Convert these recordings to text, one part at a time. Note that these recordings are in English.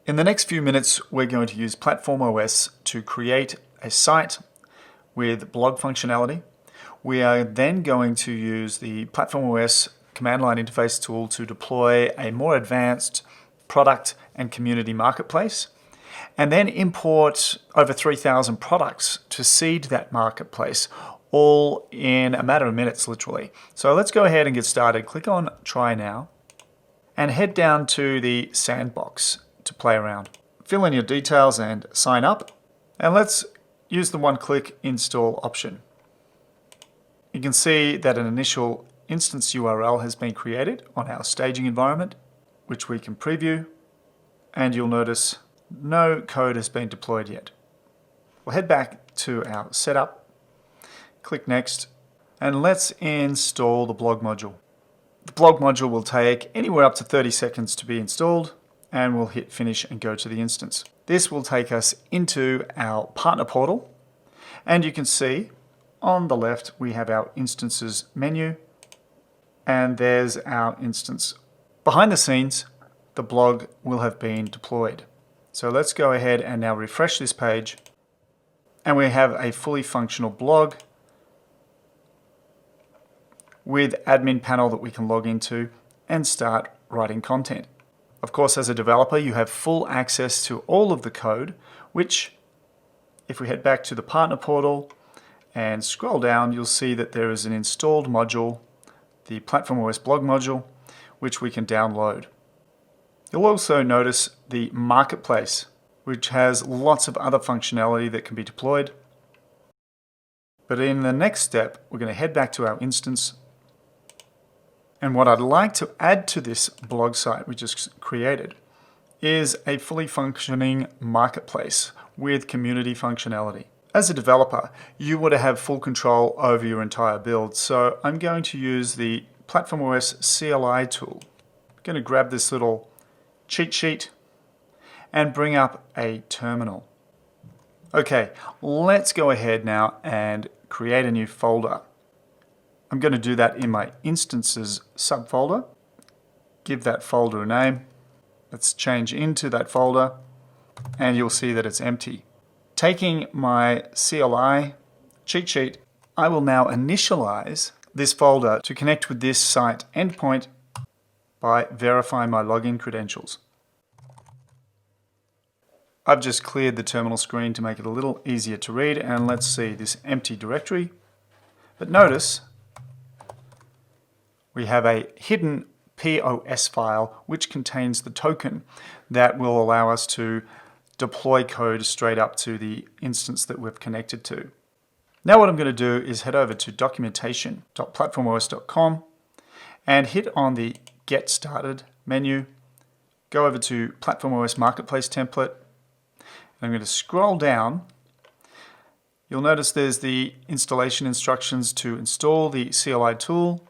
In the next few minutes, we're going to use platformOS to create a site with blog functionality. We are then going to use the platformOS command line interface tool to deploy a more advanced product and community marketplace, and then import over 3,000 products to seed that marketplace, all in a matter of minutes, literally. So let's go ahead and get started. Click on Try Now and head down to the sandbox to play around. Fill in your details and sign up, and let's use the one-click install option. You can see that an initial instance URL has been created on our staging environment, which we can preview, and you'll notice no code has been deployed yet. We'll head back to our setup, click Next, and let's install the blog module. The blog module will take anywhere up to 30 seconds to be installed, and we'll hit Finish and go to the instance. This will take us into our partner portal, and you can see on the left we have our instances menu, and there's our instance. Behind the scenes, the blog will have been deployed. So let's go ahead and now refresh this page, and we have a fully functional blog with admin panel that we can log into and start writing content. Of course, as a developer, you have full access to all of the code, which, if we head back to the partner portal and scroll down, you'll see that there is an installed module, the platformOS blog module, which we can download. You'll also notice the marketplace, which has lots of other functionality that can be deployed. But in the next step, we're going to head back to our instance. And what I'd like to add to this blog site we just created is a fully functioning marketplace with community functionality. As a developer, you want to have full control over your entire build. So I'm going to use the platformOS CLI tool. I'm going to grab this little cheat sheet and bring up a terminal. Okay, let's go ahead now and create a new folder. I'm going to do that in my instances subfolder. Give that folder a name. Let's change into that folder, and you'll see that it's empty. Taking my CLI cheat sheet, I will now initialize this folder to connect with this site endpoint by verifying my login credentials. I've just cleared the terminal screen to make it a little easier to read, and let's see this empty directory. But notice we have a hidden POS file which contains the token that will allow us to deploy code straight up to the instance that we've connected to. Now what I'm going to do is head over to documentation.platformos.com and hit on the Get Started menu, go over to platformOS Marketplace template, and I'm going to scroll down. You'll notice there's the installation instructions to install the CLI tool.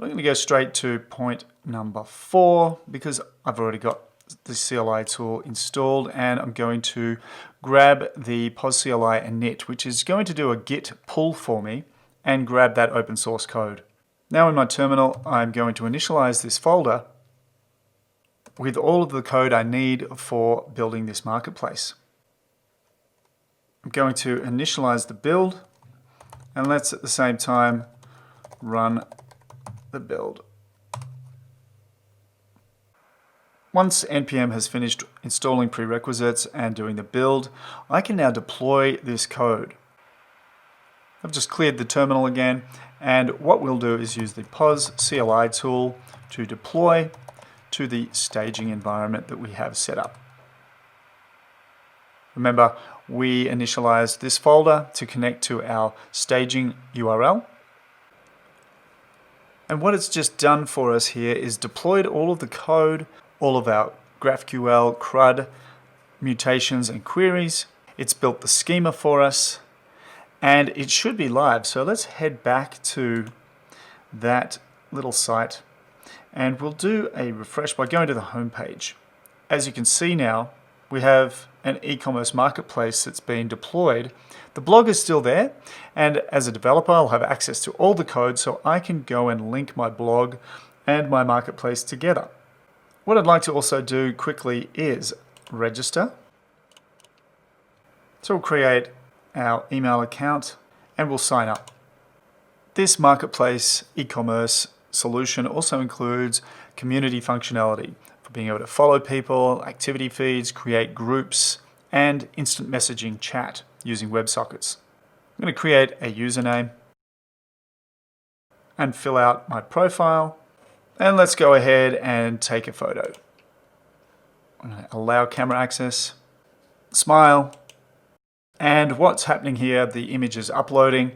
I'm going to go straight to point number 4 because I've already got the CLI tool installed, and I'm going to grab the POS-CLI init, which is going to do a git pull for me and grab that open source code. Now in my terminal, I'm going to initialize this folder with all of the code I need for building this marketplace. I'm going to initialize the build, and let's at the same time run the build. Once NPM has finished installing prerequisites and doing the build, I can now deploy this code. I've just cleared the terminal again, and what we'll do is use the POS-CLI tool to deploy to the staging environment that we have set up. Remember, we initialized this folder to connect to our staging URL. And what it's just done for us here is deployed all of the code, all of our GraphQL, CRUD, mutations and queries. It's built the schema for us, and it should be live. So let's head back to that little site, and we'll do a refresh by going to the home page. As you can see now, we have an e-commerce marketplace that's been deployed. The blog is still there, and as a developer, I'll have access to all the code so I can go and link my blog and my marketplace together. What I'd like to also do quickly is register. So we'll create our email account and we'll sign up. This marketplace e-commerce solution also includes community functionality for being able to follow people, activity feeds, create groups, and instant messaging chat using WebSockets. I'm going to create a username and fill out my profile. And let's go ahead and take a photo. I'm going to allow camera access, smile, and what's happening here, the image is uploading,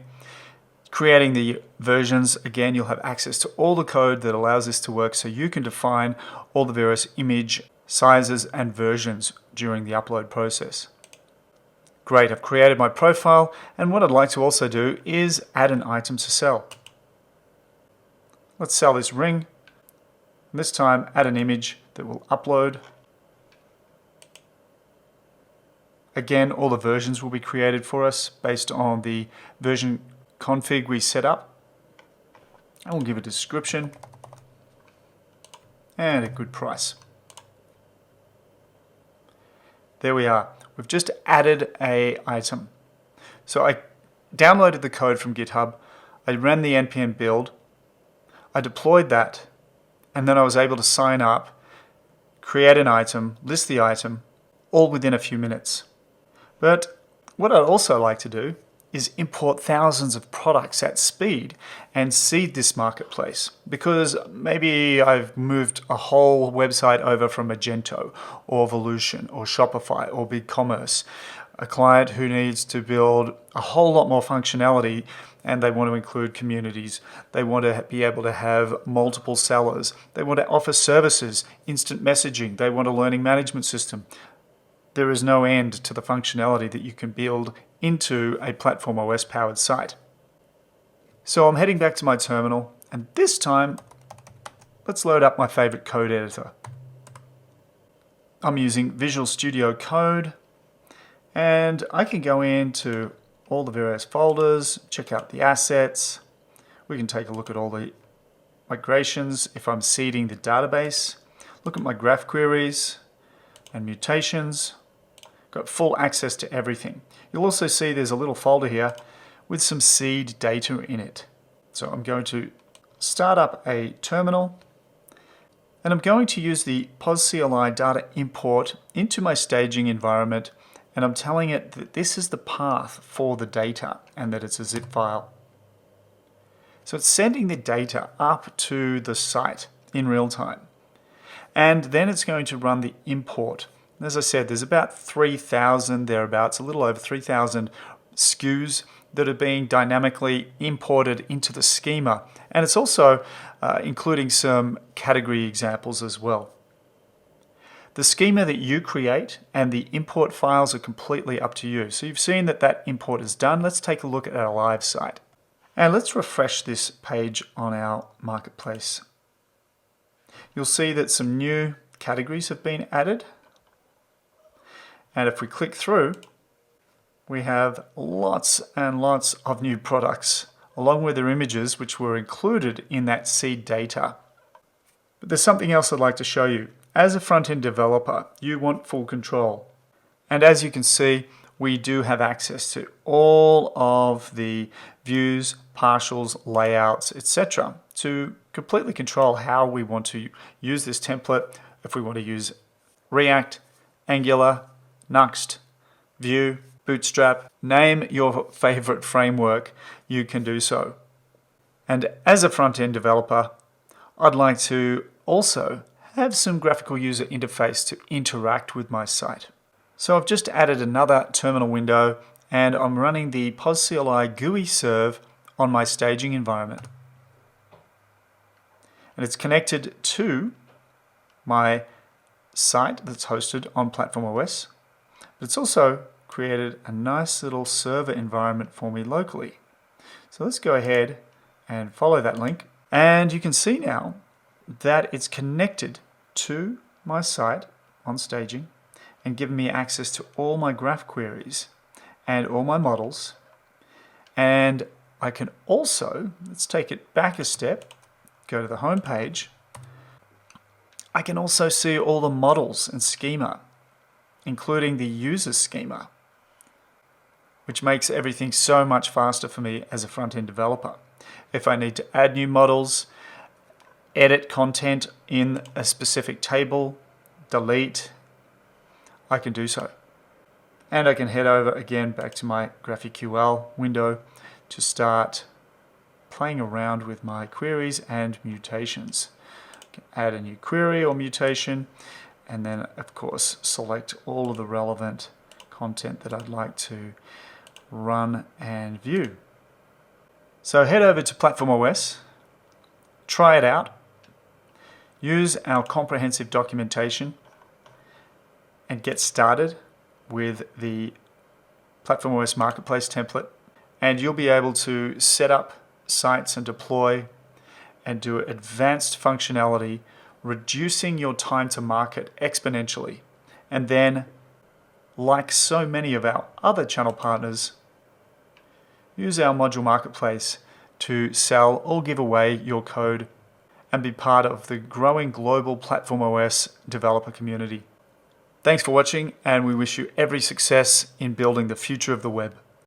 creating the versions. Again, you'll have access to all the code that allows this to work so you can define all the various image sizes and versions during the upload process. Great, I've created my profile, and what I'd like to also do is add an item to sell. Let's sell this ring. This time, add an image that will upload. Again, all the versions will be created for us based on the version config we set up. And we'll give a description and a good price. There we are. We've just added an item. So I downloaded the code from GitHub. I ran the npm build. I deployed that. And then I was able to sign up, create an item, list the item, all within a few minutes. But what I'd also like to do is import thousands of products at speed and seed this marketplace, because maybe I've moved a whole website over from Magento or Volution or Shopify or BigCommerce, a client who needs to build a whole lot more functionality, and they want to include communities. They want to be able to have multiple sellers. They want to offer services, instant messaging. They want a learning management system. There is no end to the functionality that you can build into a platformOS powered site. So I'm heading back to my terminal, and this time, let's load up my favorite code editor. I'm using Visual Studio Code, and I can go into all the various folders, check out the assets. We can take a look at all the migrations if I'm seeding the database. Look at my graph queries and mutations. Got full access to everything. You'll also see there's a little folder here with some seed data in it. So I'm going to start up a terminal, and I'm going to use the POS-CLI data import into my staging environment, and I'm telling it that this is the path for the data and that it's a zip file. So it's sending the data up to the site in real time. And then it's going to run the import. As I said, there's about 3,000 thereabouts, a little over 3,000 SKUs that are being dynamically imported into the schema. And it's also including some category examples as well. The schema that you create and the import files are completely up to you. So you've seen that that import is done. Let's take a look at our live site. And let's refresh this page on our marketplace. You'll see that some new categories have been added. And if we click through, we have lots and lots of new products, along with their images, which were included in that seed data. But there's something else I'd like to show you. As a front-end developer, you want full control. And as you can see, we do have access to all of the views, partials, layouts, etc. to completely control how we want to use this template. If we want to use React, Angular, Nuxt, Vue, Bootstrap, name your favorite framework, you can do so. And as a front-end developer, I'd like to also have some graphical user interface to interact with my site. So I've just added another terminal window, and I'm running the POS-CLI GUI serve on my staging environment. And it's connected to my site that's hosted on platformOS. But it's also created a nice little server environment for me locally. So let's go ahead and follow that link. And you can see now that it's connected to my site on staging and given me access to all my graph queries and all my models. And I can also, let's take it back a step, go to the home page. I can also see all the models and schema. including the user schema, which makes everything so much faster for me as a front-end developer. If I need to add new models, edit content in a specific table, delete, I can do so. And I can head over again back to my GraphQL window to start playing around with my queries and mutations. I can add a new query or mutation, and then of course select all of the relevant content that I'd like to run and view. So head over to platformOS, try it out, use our comprehensive documentation, and get started with the platformOS marketplace template, and you'll be able to set up sites and deploy and do advanced functionality, reducing your time to market exponentially. And then, like so many of our other channel partners, use our module marketplace to sell or give away your code and be part of the growing global platformOS developer community. Thanks for watching, and we wish you every success in building the future of the web.